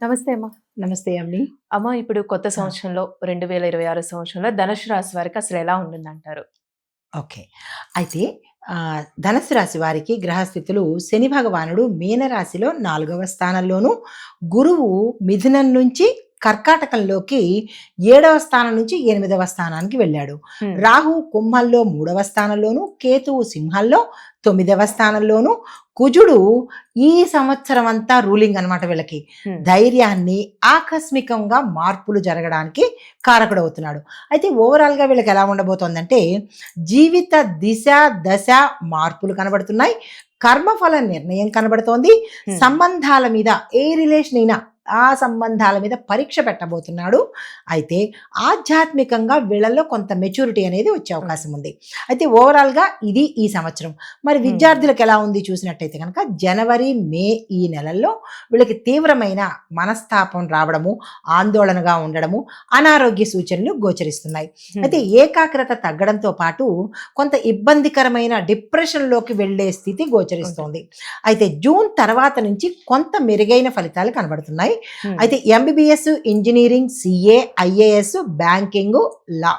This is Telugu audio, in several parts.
నమస్తే అమ్మ. నమస్తే అండి. అమ్మ ఇప్పుడు కొత్త ఆ! సంవత్సరంలో 2026 సంవత్సరంలో ధనుసు రాశి వారికి అసలెలా ఉంటుందంటారు? ఓకే. అయితే ధనుస్సు రాశి వారికి గ్రహస్థితులు శని భగవానుడు మీనరాశిలో 4వ స్థానంలోను, గురువు మిథునం నుంచి కర్కాటకంలోకి 7వ స్థానం నుంచి 8వ స్థానానికి వెళ్ళాడు. హ్మ్. రాహు కుంభంలో 3వ స్థానంలోను, కేతువు సింహంలో 9వ స్థానంలోను, కుజుడు ఈ సంవత్సరం అంతా రూలింగ్ అనమాట వీళ్ళకి. హ్మ్. ధైర్యాన్ని, ఆకస్మికంగా మార్పులు జరగడానికి కారకుడవుతున్నాడు. అయితే ఓవరాల్‌గా వీళ్ళకి ఎలా ఉండబోతోందంటే జీవిత దిశ, దశ మార్పులు కనబడుతున్నాయి. కర్మఫల నిర్ణయం కనబడుతోంది. హ్మ్. సంబంధాల మీద ఏ రిలేషన్ అయినా ఆ సంబంధాల మీద పరీక్ష పెట్టబోతున్నాడు. అయితే ఆధ్యాత్మికంగా వీళ్ళలో కొంత మెచ్యూరిటీ అనేది వచ్చే ఓకే. అవకాశం ఉంది. అయితే ఓవరాల్‌గా ఇది ఈ సంవత్సరం. మరి హ్మ్. విద్యార్థులకు ఎలా ఉంది చూసినట్టయితే గనక జనవరి, మే ఈ నెలల్లో వీళ్ళకి తీవ్రమైన మనస్తాపం రావడము, ఆందోళనగా ఉండడము, అనారోగ్య సూచనలు గోచరిస్తున్నాయి. హ్మ్. అయితే ఏకాగ్రత తగ్గడంతో పాటు కొంత ఇబ్బందికరమైన డిప్రెషన్‌లోకి వెళ్ళే స్థితి ఉంటుంది. గోచరిస్తోంది. అయితే జూన్ తర్వాత నుంచి కొంత మెరుగైన ఫలితాలు కనబడుతున్నాయి. హ్మ్. అయితే MBBS, engineering, CA, IAS, banking, law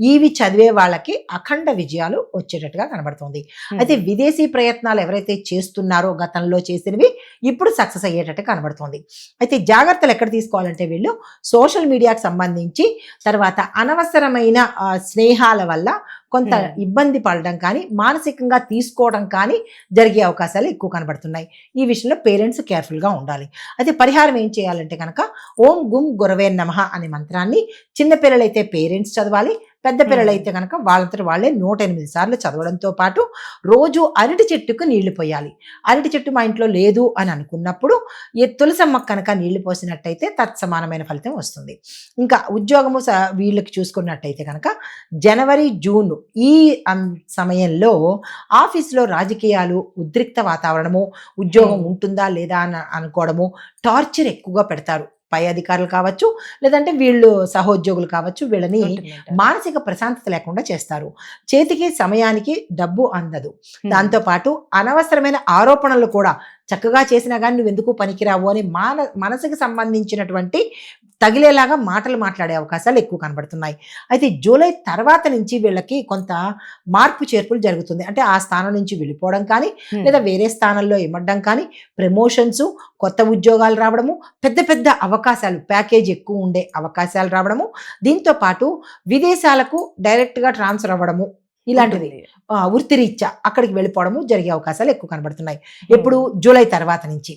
ఇవి చదివే వాళ్ళకి అఖండ విజయాలు వచ్చేటట్టుగా కనబడుతోంది. హ్మ్. అయితే విదేశీ ప్రయత్నాలు ఎవరైతే చేస్తున్నారో గతంలో చేసినవి ఇప్పుడు సక్సెస్ అయ్యేటట్టు కనబడుతోంది. అయితే జాగ్రత్తలు ఎక్కడ తీసుకోవాలంటే వీళ్ళు సోషల్ మీడియాకి సంబంధించి తర్వాత అనవసరమైన స్నేహాల వల్ల కొంత హ్మ్. ఇబ్బంది పడడం కానీ, మానసికంగా తీసుకోవడం కానీ జరిగే అవకాశాలు ఎక్కువ కనబడుతున్నాయి. ఈ విషయంలో పేరెంట్స్ కేర్‌ఫుల్‌గా ఉండాలి. అయితే పరిహారం ఏం చేయాలంటే గనక ఓం గుం గురవే నమః అనే మంత్రాన్ని చిన్న పిల్లలైతే పేరెంట్స్ చదవాలి. పెద్ద హ్మ్. పిల్లలైతే గనక వాళ్ళంతట వాళ్ళే 108 సార్లు చదవడంతో పాటు రోజు అరటి చెట్టుకు నీళ్లు పోయాలి. అరటి చెట్టు మా ఇంట్లో లేదు అని అనుకున్నప్పుడు తులసమ్మకు కనుక నీళ్లు పోసినట్టయితే తత్సమానమైన ఫలితం వస్తుంది. ఇంకా ఉద్యోగము వీళ్ళకి చూసుకున్నట్టయితే గనక జనవరి, జూన్ ఈ సమయంలో ఆఫీస్‌లో రాజకీయాలు, ఉద్రిక్త వాతావరణము, ఉద్యోగం హ్మ్. ఉంటుందా లేదా అని అనుకోవడము, టార్చర్ ఎక్కువగా పెడతారు. పై అధికారులు కావచ్చు, లేదంటే వీళ్ళు సహోద్యోగులు కావచ్చు, వీళ్ళని ఉంటుందంటారు. మానసిక ప్రశాంతత లేకుండా చేస్తారు. చేతికి సమయానికి డబ్బు అందదు. హ్మ్. దాంతో పాటు అనవసరమైన ఆరోపణలు కూడా చక్కగా చేసినా గాని నువ్వెందుకు పనికిరావు అని మనసుకి సంబంధించినటువంటి తగిలేలాగా మాటలు మాట్లాడే అవకాశాలు ఎక్కువ కనబడుతున్నాయి. అయితే జూలై తర్వాత నుంచి వీళ్ళకి కొంత మార్పు చేర్పులు జరుగుతుంది. అంటే ఆ స్థానం నుంచి వెళ్ళిపోవడం కానీ, హ్మ్. లేదా వేరే స్థానంలో ఇమడ్డం కానీ, ప్రమోషన్సు, కొత్త ఉద్యోగాలు రావడము, పెద్ద పెద్ద అవకాశాలు ప్యాకేజ్ ఎక్కువ ఉండే అవకాశాలు రావడము, దీంతో పాటు విదేశాలకు డైరెక్ట్‌గా ట్రాన్స్‌ఫర్ అవ్వడము ఇలాంటివి. ఉంటుంది. వృత్తిరీత్యా అక్కడికి వెళ్ళిపోవడము జరిగే అవకాశాలు ఎక్కువ కనబడుతున్నాయి. హ్మ్. ఎప్పుడు జూలై తర్వాత నుంచి.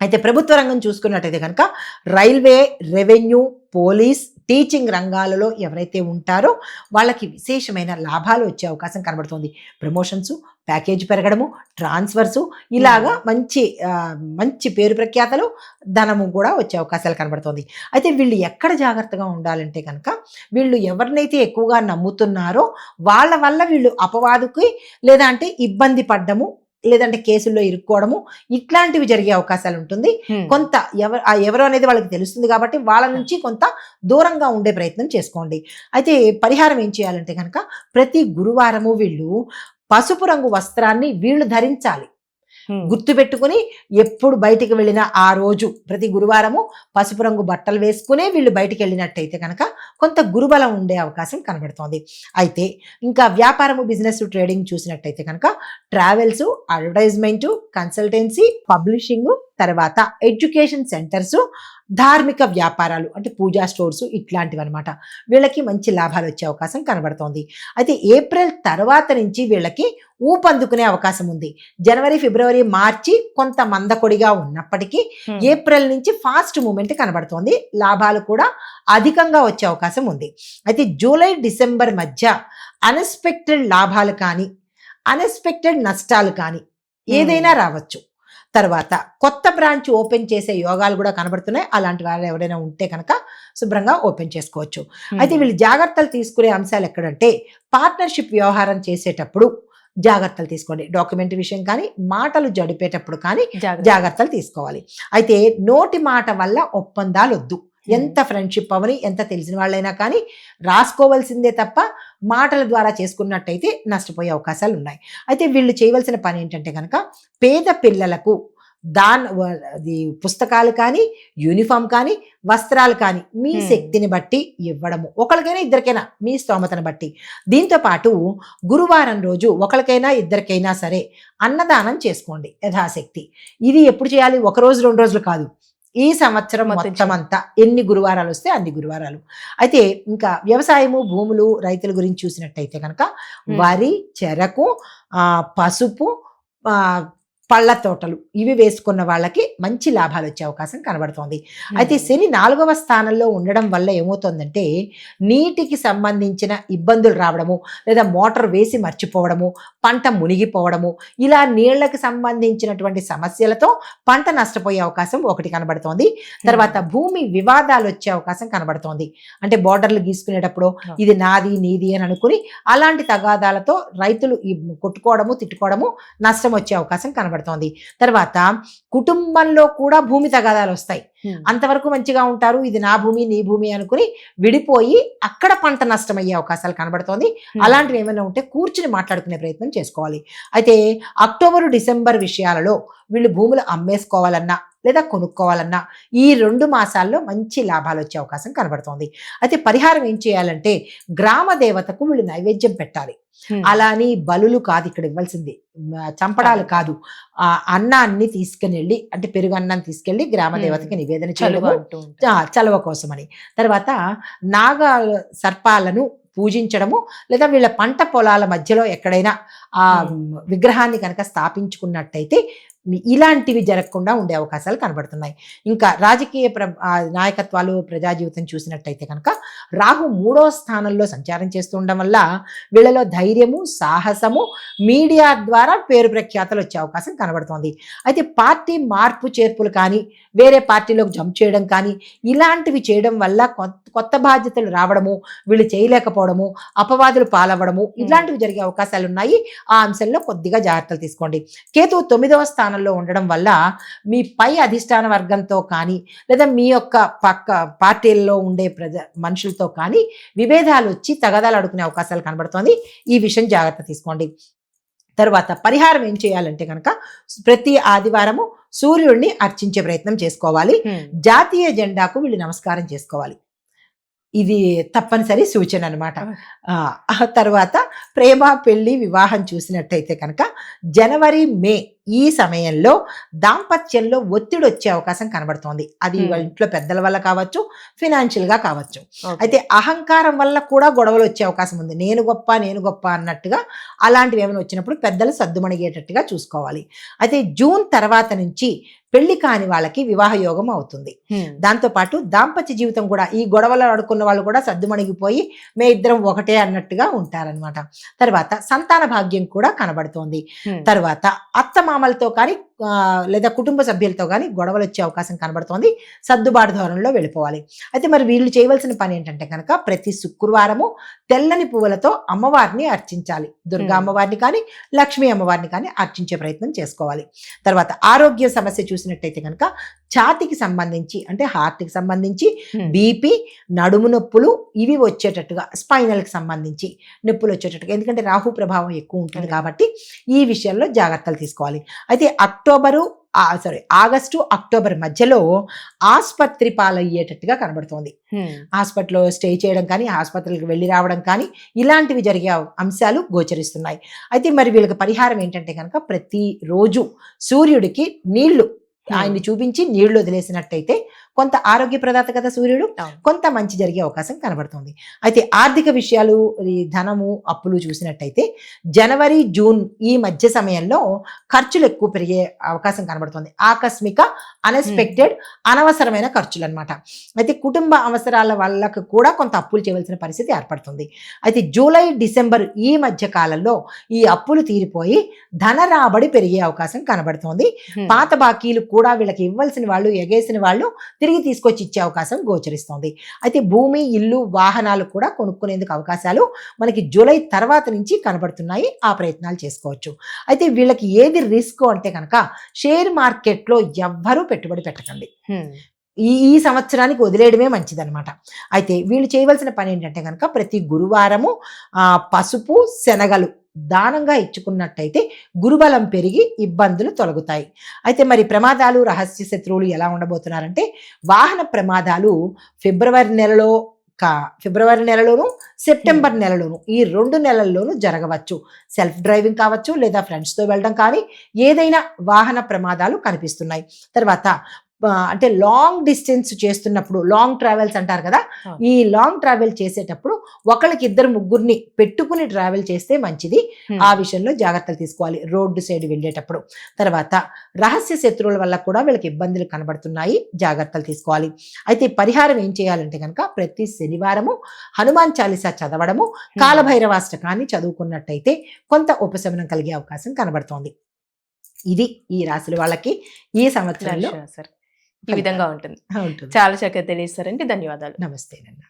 అయితే ప్రభుత్వ రంగం చూసుకున్నట్టయితే కనుక రైల్వే, రెవెన్యూ, పోలీస్, టీచింగ్ రంగాలలో ఎవరైతే ఉంటారో వాళ్ళకి విశేషమైన లాభాలు వచ్చే అవకాశం కనబడుతుంది. ప్రమోషన్సు, ప్యాకేజ్ పెరగడము, ట్రాన్స్‌ఫర్సు హ్మ్. ఇలాగా మంచి పేరు ప్రఖ్యాతలు, ధనము కూడా వచ్చే అవకాశాలు కనబడుతోంది. అయితే వీళ్ళు ఎక్కడ జాగ్రత్తగా ఉండాలంటే గనక వీళ్ళు ఎవరినైతే ఎక్కువగా నమ్ముతున్నారో వాళ్ళ వల్ల వీళ్ళు అపవాదుకి లేదా అంటే ఇబ్బంది పడ్డము, లేదంటే కేసుల్లో ఇరుక్కోవడము ఇట్లాంటివి జరిగే అవకాశాలుంటుంది. హ్మ్. కొంత ఎవరు అనేది వాళ్ళకి తెలుస్తుంది కాబట్టి వాళ్ళ ఆ! నుంచి కొంత దూరంగా ఉండే ప్రయత్నం చేసుకోండి. అయితే పరిహారం ఏం చేయాలంటే గనక ప్రతి గురువారము వీళ్ళు పసుపు రంగు వస్త్రాన్ని వీళ్ళు ధరించాలి. హ్మ్. గుర్తుపెట్టుకొని ఎప్పుడు బయటికి వెళ్ళినా ఆ రోజు ప్రతి గురువారము పసుపు రంగు బట్టలు వేసుకునే వీళ్ళు బయటికెళ్ళినట్టయితే కనుక కొంత గురుబలం ఉండే అవకాశం కనబడుతోంది. అయితే ఇంకా వ్యాపారము, బిజినెస్, ట్రేడింగ్ చూసినట్టయితే కనుక ట్రావెల్సు, అడ్వర్టైజ్‌మెంటు, కన్సల్టెన్సీ, పబ్లిషింగు, తర్వాత ఎడ్యుకేషన్ సెంటర్సు, ధార్మిక వ్యాపారాలు అంటే పూజా స్టోర్సు ఇట్లాంటివన్నమాట. వీళ్ళకి మంచి లాభాలొచ్చే అవకాశం కనబడుతోంది. అయితే ఏప్రిల్ తర్వాత నుంచి వీళ్ళకి ఊపందుకునే అవకాశం ఉంది. జనవరి, ఫిబ్రవరి, మార్చి కొంత మందకొడిగా ఉన్నప్పటికీ హ్మ్. ఏప్రిల్ నుంచి ఫాస్ట్ మూవ్‌మెంట్ కనబడుతోంది. లాభాలు కూడా అధికంగా వచ్చే అవకాశం ఉంది. అయితే జూలై, డిసెంబర్ మధ్య అన్‌ఎక్స్‌పెక్టెడ్ లాభాలు కానీ, అన్‌ఎక్స్‌పెక్టెడ్ నష్టాలు కానీ హ్మ్. ఏదైనా రావచ్చు. తర్వాత కొత్త బ్రాంచ్ ఓపెన్ చేసే యోగాలు గూడా కనబడుతున్నాయి. అలాంటి వారు ఎవరైనా ఉంటే కనుక శుభ్రంగా ఓపెన్ చేసుకోవచ్చు. అయితే హ్మ్. వీళ్ళు జాగ్రత్తలు తీసుకునే అంశాలు ఎక్కడంటే పార్ట్నర్‌షిప్ వ్యవహారం చేసేటప్పుడు జాగ్రత్తలు తీసుకోండి. డాక్యుమెంట్ విషయం కానీ, మాటలు జడిపేటప్పుడు కానీ జాగ్రత్త. జాగ్రత్తలు తీసుకోవాలి. అయితే నోటి మాట వల్ల ఒప్పందాలొద్దు. హ్మ్. ఎంత ఫ్రెండ్‌షిప్ అవ్వని, ఎంత తెలిసిన వాళ్ళైనా కానీ రాసుకోవాల్సిందే తప్ప మాటల ద్వారా చేసుకున్నట్టయితే నష్టపోయే అవకాశాలున్నాయి. అయితే వీళ్ళు చేయవలసిన పనేంటంటే గనక పేద పిల్లలకు అది పుస్తకాలు కానీ, యూనిఫామ్ కానీ, వస్త్రాలు కానీ మీ Hmm. శక్తిని బట్టి ఇవ్వడము. ఒకరికైనా ఇద్దరికైనా మీ స్తోమతను బట్టి. దీంతో పాటు గురువారం రోజు ఒకరికైనా ఇద్దరికైనా సరే అన్నదానం చేసుకోండి యథాశక్తి. ఇది ఎప్పుడు చేయాలి? ఒక రోజు 2 రోజులు కాదు. ఈ సంవత్సరం మొత్తం మొత్తం అంతా ఎన్ని గురువారాలు వస్తే అన్ని గురువారాలు. అయితే ఇంకా వ్యవసాయము, భూములు, రైతుల గురించి చూసినట్టయితే కనుక Hmm. వరి, చెరకు, పసుపు, ఆ, పళ్ళ తోటలు ఇవి వేసుకున్న వాళ్ళకి మంచి లాభాలు వచ్చే అవకాశం కనబడుతోంది. అయితే శని 4వ స్థానంలో ఉండడం వల్ల ఏమవుతుందంటే నీటికి సంబంధించిన ఇబ్బందులు రావడము, లేదా మోటార్ వేసి మర్చిపోవడము, పంట మునిగిపోవడము, ఇలా నీళ్లకు సంబంధించినటువంటి సమస్యలతో పంట నష్టపోయే అవకాశం ఒకటి కనబడుతోంది. తర్వాత భూమి వివాదాలు వచ్చే అవకాశం కనబడుతోంది. అంటే బోర్డర్లు గీసుకునేటప్పుడు ఇది నాది నీది అని అనుకుని అలాంటి తగాదాలతో రైతులు కొట్టుకోవడము, తిట్టుకోవడము, నష్టం వచ్చే అవకాశం కనబడుతోంది. తర్వాత కుటుంబంలో కూడా భూమి తగాదాలు వస్తాయి. అంతవరకు మంచిగా ఉంటారు, ఇది నా భూమి నీ భూమి అనుకుని విడిపోయి అక్కడ పంట నష్టం అయ్యే అవకాశాలు కనబడుతోంది. అలాంటివి ఏమైనా ఉంటే కూర్చుని మాట్లాడుకునే ప్రయత్నం చేసుకోవాలి. అయితే అక్టోబరు, డిసెంబర్ విషయాలలో వీళ్ళు భూములు అమ్మేసుకోవాలన్నా లేదా కొనుక్కోవాలన్నా ఈ 2 మాసాల్లో మంచి లాభాలు వచ్చే అవకాశం కనబడుతోంది. అయితే పరిహారం ఏం చేయాలంటే గ్రామ దేవతకు వీళ్ళు నైవేద్యం పెట్టాలి. అలా అని బలులు కాదు ఇక్కడ ఇవ్వాల్సింది, చంపడాలు కాదు. అన్నాన్ని తీసుకుని వెళ్ళి, అంటే పెరుగు అన్నాన్ని తీసుకెళ్లి గ్రామ దేవతకి నివేదన చేయడము, చలవ కోసమని. తర్వాత నాగ సర్పాలను పూజించడము, లేదా వీళ్ళ పంట పొలాల మధ్యలో ఎక్కడైనా ఆ విగ్రహాన్ని కనుక స్థాపించుకున్నట్టయితే ఇలాంటివి జరగకుండా ఉండే అవకాశాలు కనబడుతున్నాయి. ఇంకా రాజకీయ నాయకత్వాలు, ప్రజా జీవితం చూసినట్టయితే కనుక రాహు 3వ స్థానంలో సంచారం చేస్తూ ఉండడం వల్ల వీళ్ళలో ధైర్యము, సాహసము, మీడియా ద్వారా పేరు ప్రఖ్యాతలు వచ్చే అవకాశం కనబడుతోంది. అయితే పార్టీ మార్పు చేర్పులు కానీ, వేరే పార్టీలోకి జంప్ చేయడం కానీ, ఇలాంటివి చేయడం వల్ల కొత్త బాధ్యతలు రావడము, వీళ్ళు చేయలేకపోవడము, అపవాదులు పాలవ్వడము, ఇలాంటివి జరిగే అవకాశాలు ఉన్నాయి. ఆ అంశంలో కొద్దిగా జాగ్రత్తలు తీసుకోండి. కేతువు 9వ స్థానంలో ఉండడం వల్ల మీ పై అధిష్టాన వర్గంతో కానీ, లేదా మీ యొక్క పక్క పార్టీల్లో ఉండే మనుషులతో కానీ విభేదాలు వచ్చి తగాదాలు ఆడుకునే అవకాశాలు కనబడుతోంది. ఈ విషయం జాగ్రత్త తీసుకోండి. తర్వాత పరిహారం ఏం చేయాలంటే కనుక ప్రతి ఆదివారము సూర్యుడిని అర్చించే ప్రయత్నం చేసుకోవాలి. జాతీయ జెండాకు వీళ్ళు నమస్కారం చేసుకోవాలి. ఇది తప్పనిసరి సూచన అనమాట. తర్వాత ప్రేమ, పెళ్లి, వివాహం చూసినట్టయితే కనుక జనవరి, మే ఈ సమయంలో దాంపత్యంలో ఒత్తిడి వచ్చే అవకాశం కనబడుతోంది. అది వాళ్ళ ఇంట్లో పెద్దల వల్ల కావచ్చు, ఫినాన్షియల్గా కావచ్చు. అయితే అహంకారం వల్ల కూడా గొడవలు వచ్చే అవకాశం ఉంది. నేను గొప్ప అన్నట్టుగా అలాంటివి ఏమైనా వచ్చినప్పుడు పెద్దలు సద్దుమణిగేటట్టుగా చూసుకోవాలి. అయితే జూన్ తర్వాత నుంచి పెళ్లి కాని వాళ్ళకి వివాహ యోగం అవుతుంది. దాంతోపాటు దాంపత్య జీవితం కూడా ఈ గొడవలు ఆడుకున్న వాళ్ళు కూడా సద్దుమణిగిపోయి మే ఇద్దరం ఒకటే అన్నట్టుగా ఉంటారనమాట. తర్వాత సంతాన భాగ్యం కూడా కనబడుతోంది. తర్వాత అత్తమామలతో కానీ లేదా కుటుంబ సభ్యులతో కానీ గొడవలు వచ్చే అవకాశం కనబడుతోంది. సర్దుబాటు ధోరణిలో వెళ్ళిపోవాలి. అయితే మరి వీళ్ళు చేయవలసిన పని ఏంటంటే కనుక ప్రతి శుక్రవారము తెల్లని పువ్వులతో అమ్మవారిని అర్చించాలి. దుర్గా అమ్మవారిని కానీ, లక్ష్మీ అమ్మవారిని కానీ అర్చించే ప్రయత్నం చేసుకోవాలి. తర్వాత ఆరోగ్య సమస్య చూసినట్టయితే కనుక ఛాతికి సంబంధించి, అంటే హార్ట్కి సంబంధించి, బీపీ, నడుము నొప్పులు ఇవి వచ్చేటట్టుగా, స్పైనల్కి సంబంధించి నొప్పులు వచ్చేటట్టుగా, ఎందుకంటే రాహు ప్రభావం ఎక్కువ ఉంటుంది కాబట్టి ఈ విషయంలో జాగ్రత్తలు తీసుకోవాలి. అయితే ఆగస్టు, అక్టోబర్ మధ్యలో ఆసుపత్రి పాలయ్యేటట్టుగా కనబడుతోంది. హాస్పిటల్లో స్టే చేయడం కానీ, ఆసుపత్రికి వెళ్ళి రావడం కానీ ఇలాంటివి జరిగే అంశాలు గోచరిస్తున్నాయి. అయితే మరి వీళ్ళకి పరిహారం ఏంటంటే కనుక ప్రతిరోజు సూర్యుడికి నీళ్లు ఆయన్ని చూపించి నీళ్లు వదిలేసినట్టయితే కొంత ఆరోగ్య ప్రదాత కదా సూర్యుడు, కొంత మంచి జరిగే అవకాశం కనబడుతుంది. అయితే ఆర్థిక విషయాలు, ధనము, అప్పులు చూసినట్టయితే జనవరి, జూన్ ఈ మధ్య సమయంలో ఖర్చులు ఎక్కువ పెరిగే అవకాశం కనబడుతుంది. ఆకస్మిక, అన్ఎక్స్పెక్టెడ్, అనవసరమైన ఖర్చులు అనమాట. అయితే కుటుంబ అవసరాల వాళ్ళకు కూడా కొంత అప్పులు చేయవలసిన పరిస్థితి ఏర్పడుతుంది. అయితే జూలై, డిసెంబర్ ఈ మధ్య కాలంలో ఈ అప్పులు తీరిపోయి ధన రాబడి పెరిగే అవకాశం కనబడుతోంది. పాత బాకీలు కూడా వీళ్ళకి ఇవ్వాల్సిన వాళ్ళు, ఎగేసిన వాళ్ళు తిరిగి తీసుకొచ్చి ఇచ్చే అవకాశం గోచరిస్తోంది. అయితే భూమి, ఇల్లు, వాహనాలు కూడా కొనుక్కునేందుకు అవకాశాలు మనకి జూలై తర్వాత నుంచి కనబడుతున్నాయి. ఆ ప్రయత్నాలు చేసుకోవచ్చు. అయితే వీళ్ళకి ఏది రిస్క్ అంటే కనుక షేర్ మార్కెట్లో ఎవ్వరూ పెట్టుబడి పెట్టకండి. ఈ సంవత్సరానికి వదిలేయడమే మంచిదనమాట. అయితే వీళ్ళు చేయవలసిన పని ఏంటంటే కనుక ప్రతి గురువారము పసుపు, శనగలు దానంగా ఇచ్చుకున్నట్టయితే గురుబలం పెరిగి ఇబ్బందులు తొలగుతాయి. అయితే మరి ప్రమాదాలు, రహస్య శత్రువులు ఎలా ఉండబోతున్నారంటే, వాహన ప్రమాదాలు ఫిబ్రవరి నెలలోను, సెప్టెంబర్ నెలలోను, ఈ 2 నెలల్లోనూ జరగవచ్చు. సెల్ఫ్ డ్రైవింగ్ కావచ్చు, లేదా ఫ్రెండ్స్తో వెళ్ళడం కానీ, ఏదైనా వాహన ప్రమాదాలు కనిపిస్తున్నాయి. తర్వాత అంటే లాంగ్ డిస్టెన్స్ చేస్తున్నప్పుడు, లాంగ్ ట్రావెల్స్ అంటారు కదా, ఈ లాంగ్ ట్రావెల్ చేసేటప్పుడు ఒకళ్ళకి 2-3 పెట్టుకుని ట్రావెల్ చేస్తే మంచిది. ఆ విషయంలో జాగ్రత్తలు తీసుకోవాలి రోడ్డు సైడ్ వెళ్ళేటప్పుడు. తర్వాత రహస్య శత్రువుల వల్ల కూడా వీళ్ళకి ఇబ్బందులు కనబడుతున్నాయి, జాగ్రత్తలు తీసుకోవాలి. అయితే పరిహారం ఏం చేయాలంటే కనుక, ప్రతి శనివారము హనుమాన్ చాలీసా చదవడము, కాలభైరవాష్టకాన్ని చదువుకున్నట్టయితే కొంత ఉపశమనం కలిగే అవకాశం కనబడుతోంది. ఇది ఈ రాశుల వాళ్ళకి ఈ సంవత్సరంలో ఈ విధంగా ఉంటుంది. ఉంటుంది. చాలా చక్కగా తెలియజేస్తారండి. ధన్యవాదాలు. నమస్తేనండి.